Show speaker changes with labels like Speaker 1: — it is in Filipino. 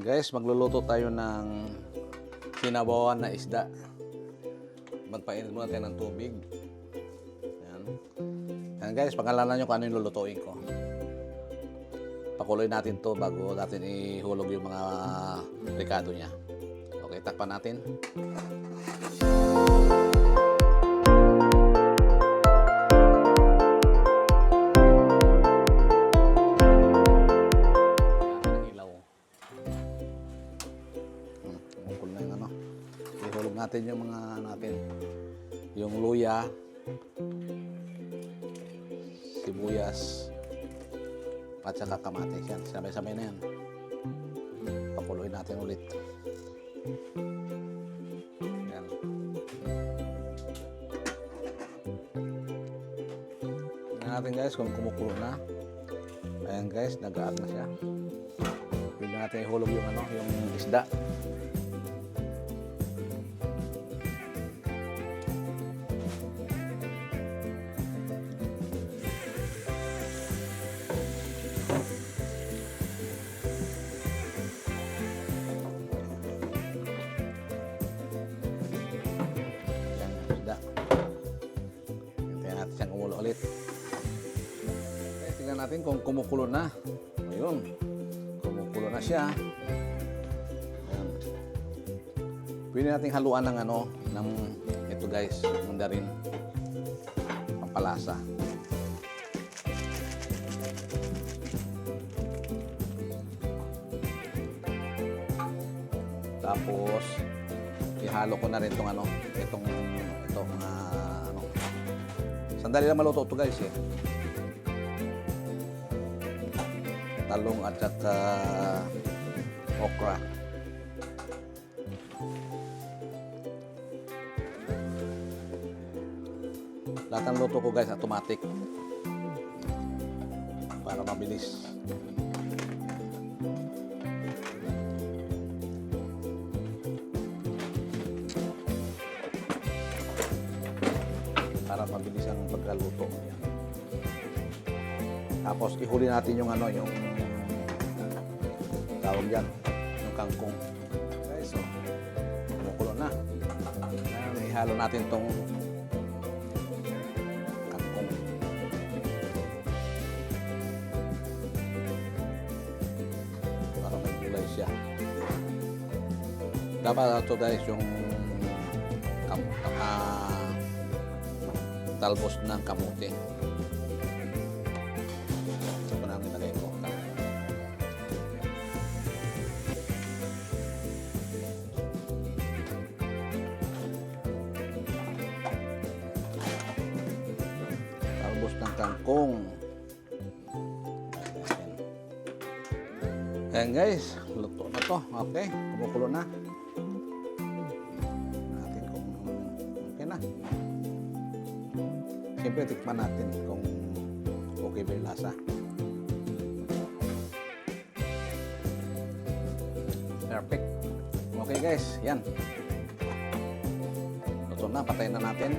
Speaker 1: Guys, magluluto tayo ng sinabawan na isda. Magpainit muna tayo ng tubig. Yan. Yan guys, pangalanan nyo kung ano yung lulutuin ko. Pakuloy natin to bago natin ihulog yung mga rekado niya. Okay, takpan natin. Ihulog natin yung mga natin. Yung luya, sibuyas, at saka kamatis. Yan, sabay-sabay na yan. Pakuloy natin ulit. Yan. Tingnan natin guys kung kumukulo na. Ayan guys, nag-aag na siya. Pwede natin ihulog yung yung isda. Siyang kumulo ulit. Okay, tingnan natin kung kumukulo na. Ayun. Kumukulo na siya. Ayan. Pwede nating haluan ng ng ito guys, mandarin. Pampalasa. Tapos ihalo ko na rin itong sandali lang maluto ito guys eh. Talong at saka okra. Lahat ng luto ko guys automatic para mabilis. Para mabilis ang pagkaluto. Tapos ihuli natin yung yung tawag diyan, yung kangkong. Okay, so kumukulo na. Ihalo natin tong kangkong. Para may kulay siya. Dapat ito guys yung talbos ng kamote. Ito po namin nilagay ko. Talbos ng kangkong. Ayan guys, luto na to. Okay, kumukulo na. Natin kung okay na. Siyempre, tikman natin kung okay ba yung lasa. Perfect. Okay guys, yan. Luto na, patayin na natin.